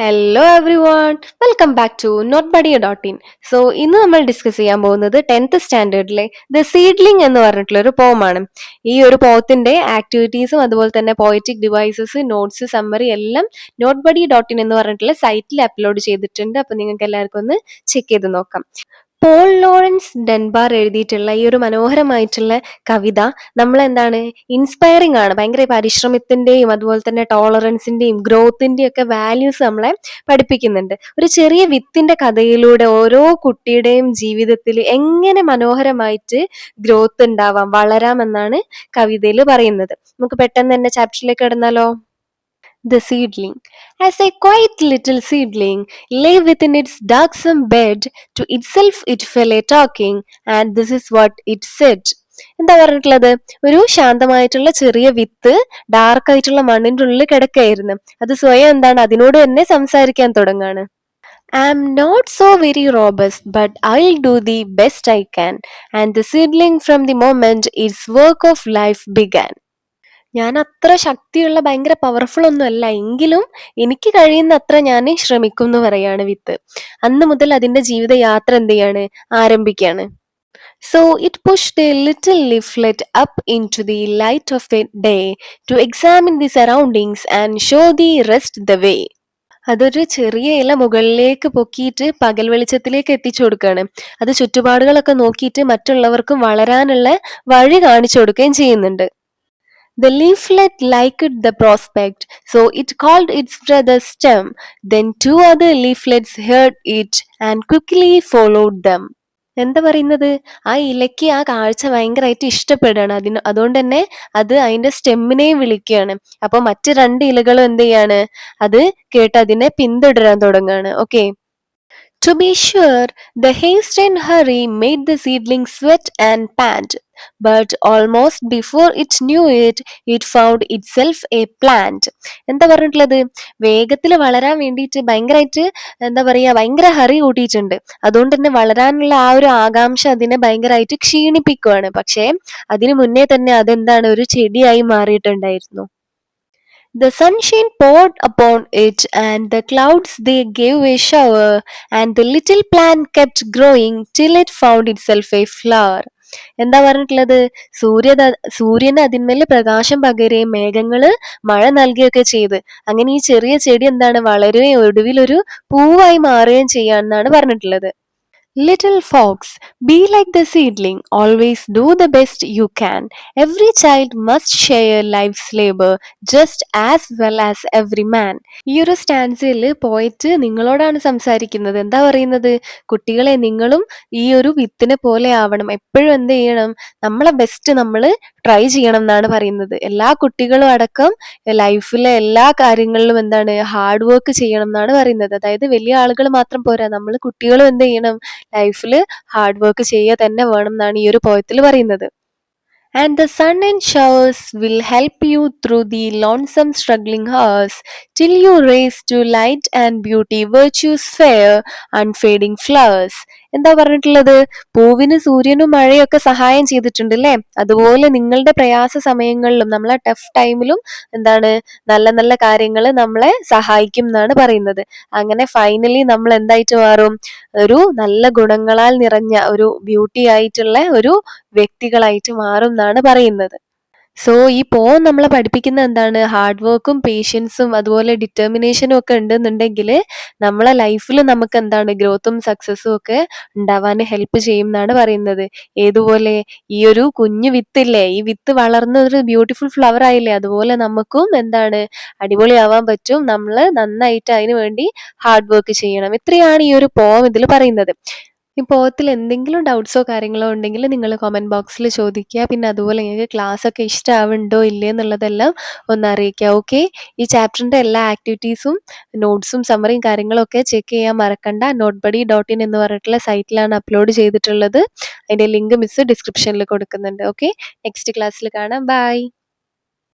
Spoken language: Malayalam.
Hello everyone welcome back to note Badiya dot in. So ഇന്ന് നമ്മൾ ഡിസ്കസ് ചെയ്യാൻ പോകുന്നത് 10th സ്റ്റാൻഡേർഡിലെ ദ സീഡ്ലിംഗ് എന്ന് പറഞ്ഞിട്ടുള്ള ഒരു പോമാണ്. ഈ ഒരു പോത്തിന്റെ ആക്ടിവിറ്റീസും അതുപോലെ തന്നെ പോയറ്റിക് ഡിവൈസസ് നോട്ട്സ് സമ്മറി എല്ലാം നോട്ട് ബഡി ഡോട്ട് ഇൻ എന്ന് പറഞ്ഞിട്ടുള്ള സൈറ്റിൽ അപ്ലോഡ് ചെയ്തിട്ടുണ്ട്. അപ്പൊ നിങ്ങൾക്ക് എല്ലാവർക്കും ഒന്ന് ചെക്ക് ചെയ്ത് നോക്കാം. പോൾ ലോറൻസ് ഡെൻബാർ എഴുതിയിട്ടുള്ള ഈ ഒരു മനോഹരമായിട്ടുള്ള കവിത നമ്മളെന്താണ് ഇൻസ്പയറിംഗ് ആണ്. ഭയങ്കര പരിശ്രമത്തിന്റെയും അതുപോലെ തന്നെ ടോളറൻസിന്റെയും ഗ്രോത്തിന്റെയും ഒക്കെ വാല്യൂസ് നമ്മളെ പഠിപ്പിക്കുന്നുണ്ട്. ഒരു ചെറിയ വിത്തിന്റെ കഥയിലൂടെ ഓരോ കുട്ടിയുടെയും ജീവിതത്തിൽ എങ്ങനെ മനോഹരമായിട്ട് ഗ്രോത്ത് ഉണ്ടാവാം, വളരാമെന്നാണ് കവിതയിൽ പറയുന്നത്. നമുക്ക് പെട്ടെന്ന് തന്നെ ചാപ്റ്ററിലേക്ക് കടന്നാലോ. The seedling. As a quiet little seedling lay within its darksome bed, to itself it fell a talking, and this is what it said. എന്താ പറഞ്ഞിട്ടുള്ളത്? ഒരു ശാന്തമായിട്ടുള്ള ചെറിയ വിത്ത് ഡാർക്ക് ആയിട്ടുള്ള മണ്ണിന്റെ ഉള്ളിൽ കിടക്കായിരുന്നു. അത് സ്വയം എന്താണ് അതിനോട് തന്നെ സംസാരിക്കാൻ തുടങ്ങാണ്. I am not so very robust, but I'll do the best I can. And the seedling from the moment its work of life began. ഞാൻ അത്ര ശക്തിയുള്ള ഭയങ്കര പവർഫുൾ ഒന്നും അല്ല, എങ്കിലും എനിക്ക് കഴിയുന്ന അത്ര ഞാൻ ശ്രമിക്കും എന്ന് പറയാണ് വിത്ത്. അന്ന് മുതൽ അതിന്റെ ജീവിത യാത്ര എന്ത് ചെയ്യാണ്, ആരംഭിക്കുകയാണ്. So it pushed a little leaflet up into the light of the day to examine the surroundings and show the rest the way. അതൊരു ചെറിയ ഇല മുകളിലേക്ക് പൊക്കിയിട്ട് പകൽ വെളിച്ചത്തിലേക്ക് എത്തിച്ചു കൊടുക്കുകയാണ്. അത് ചുറ്റുപാടുകളൊക്കെ നോക്കിയിട്ട് മറ്റുള്ളവർക്കും വളരാനുള്ള വഴി കാണിച്ചു കൊടുക്കുകയും ചെയ്യുന്നുണ്ട്. The leaflet liked the prospect, so it called its brother stem. Then two other leaflets heard it and quickly followed them. എന്താ പറയുന്നത്? ആ ഇലയ്ക്ക് ആ കാഴ്ച ഭയങ്കരമായിട്ട് ഇഷ്ടപ്പെടുകയാണ്. അതുകൊണ്ട് തന്നെ അത് അതിന്റെ സ്റ്റെമ്മിനെയും വിളിക്കുകയാണ്. അപ്പൊ മറ്റ് രണ്ട് ഇലകളും എന്ത് ചെയ്യാണ്, അത് കേട്ട് അതിനെ പിന്തുടരാൻ തുടങ്ങുകയാണ്. Okay. To be sure, the haste and hurry made the seedling sweat and pant, but almost before it knew it, it found itself a plant. എന്താ പറഞ്ഞിട്ടുള്ളത്? വേഗത്തിൽ വളരാൻ വേണ്ടിയിട്ട് ഭയങ്കരമായിട്ട് എന്താ പറയാ ഭയങ്കര ഹറി കൂട്ടിയിട്ടുണ്ട്. അതുകൊണ്ട് തന്നെ വളരാനുള്ള ആ ഒരു ആകാംക്ഷ അതിനെ ഭയങ്കരമായിട്ട് ക്ഷീണിപ്പിക്കുകയാണ്. പക്ഷേ അതിനു മുന്നേ തന്നെ അതെന്താണ്, ഒരു ചെടിയായി മാറിയിട്ടുണ്ടായിരുന്നു. The sunshine poured upon it, and the clouds they gave a shower, and the little plant kept growing till it found itself a flower. എന്താ പറഞ്ഞിട്ടുള്ളത്? സൂര്യന് അതിന്മേൽ പ്രകാശം പകരുകയും മേഘങ്ങള് മഴ നൽകുകയൊക്കെ ചെയ്ത് അങ്ങനെ ഈ ചെറിയ ചെടി എന്താണ് വളരുകയും ഒടുവിൽ ഒരു പൂവായി മാറുകയും ചെയ്യാന്നാണ് പറഞ്ഞിട്ടുള്ളത്. Little fox, be like the seedling, always do the best you can. Every child must share life's labor just as well as every man. ഈ ഒരു സ്റ്റാൻസിൽ പോയിട്ട് നിങ്ങളോടാണ് സംസാരിക്കുന്നത്. എന്താ പറയുന്നത്? കുട്ടികളെ, നിങ്ങളും ഈ ഒരു വിത്തിനെ പോലെ ആവണം. എപ്പോഴും എന്ത് ചെയ്യണം, നമ്മളെ ബെസ്റ്റ് നമ്മൾ ട്രൈ ചെയ്യണം എന്നാണ് പറയുന്നത്. എല്ലാ കുട്ടികളും അടക്കം ലൈഫിലെ എല്ലാ കാര്യങ്ങളിലും എന്താണ് ഹാർഡ് വർക്ക് ചെയ്യണം എന്നാണ് പറയുന്നത്. അതായത് വലിയ ആളുകൾ മാത്രം പോരാ, നമ്മൾ കുട്ടികളും എന്ത് ചെയ്യണം, ലൈഫിൽ ഹാർഡ് വർക്ക് ചെയ്യുക തന്നെ വേണം എന്നാണ് ഈ ഒരു പോയത്തിൽ പറയുന്നത്. And the sun and showers will help you through the lonesome struggling hours till you raise to light and beauty virtue's fair unfading flowers. എന്താ പറഞ്ഞിട്ടുള്ളത്? പൂവിന് സൂര്യനും മഴയൊക്കെ സഹായം ചെയ്തിട്ടുണ്ട് അല്ലേ? അതുപോലെ നിങ്ങളുടെ പ്രയാസ സമയങ്ങളിലും നമ്മളെ ടഫ് ടൈമിലും എന്താണ് നല്ല നല്ല കാര്യങ്ങൾ നമ്മളെ സഹായിക്കും എന്നാണ് പറയുന്നത്. അങ്ങനെ ഫൈനലി നമ്മൾ എന്തായിട്ട് മാറും, ഒരു നല്ല ഗുണങ്ങളാൽ നിറഞ്ഞ ഒരു ബ്യൂട്ടി ആയിട്ടുള്ള ഒരു വ്യക്തികളായിട്ട് മാറും എന്നാണ് പറയുന്നത്. സോ ഈ പോം നമ്മളെ പഠിപ്പിക്കുന്ന എന്താണ്, ഹാർഡ് വർക്കും പേഷ്യൻസും അതുപോലെ ഡിറ്റർമിനേഷനും ഒക്കെ ഉണ്ടെന്നുണ്ടെങ്കിൽ നമ്മളെ ലൈഫിൽ നമുക്ക് എന്താണ് ഗ്രോത്തും സക്സസും ഒക്കെ ഉണ്ടാവാൻ ഹെൽപ്പ് ചെയ്യും എന്നാണ് പറയുന്നത്. ഏതുപോലെ ഈ ഒരു കുഞ്ഞു വിത്തില്ലേ, ഈ വിത്ത് വളർന്ന ഒരു ബ്യൂട്ടിഫുൾ ഫ്ലവർ ആയില്ലേ, അതുപോലെ നമുക്കും എന്താണ് അടിപൊളിയാവാൻ പറ്റും. നമ്മൾ നന്നായിട്ട് അതിനു വേണ്ടി ഹാർഡ് വർക്ക് ചെയ്യണം. ഇത്രയാണ് ഈ ഒരു പോം ഇതിൽ പറയുന്നത്. ഈ പോയത്തിൽ എന്തെങ്കിലും ഡൗട്ട്സോ കാര്യങ്ങളോ ഉണ്ടെങ്കിൽ നിങ്ങൾ കമൻറ്റ് ബോക്സിൽ ചോദിക്കുക. പിന്നെ അതുപോലെ നിങ്ങൾക്ക് ക്ലാസ് ഒക്കെ ഇഷ്ടമാവുന്നുണ്ടോ ഇല്ലേ എന്നുള്ളതെല്ലാം ഒന്ന് അറിയിക്കുക. ഓക്കെ. ഈ ചാപ്റ്ററിൻ്റെ എല്ലാ ആക്ടിവിറ്റീസും നോട്ട്സും സമ്മറിയും കാര്യങ്ങളും ഒക്കെ ചെക്ക് ചെയ്യാൻ മറക്കണ്ട. notebuddy.in എന്ന് പറഞ്ഞിട്ടുള്ള സൈറ്റിലാണ് അപ്ലോഡ് ചെയ്തിട്ടുള്ളത്. അതിൻ്റെ ലിങ്ക് മിസ് ഡിസ്ക്രിപ്ഷനിൽ കൊടുക്കുന്നുണ്ട്. ഓക്കെ. നെക്സ്റ്റ് ക്ലാസ്സിൽ കാണാം. ബൈ.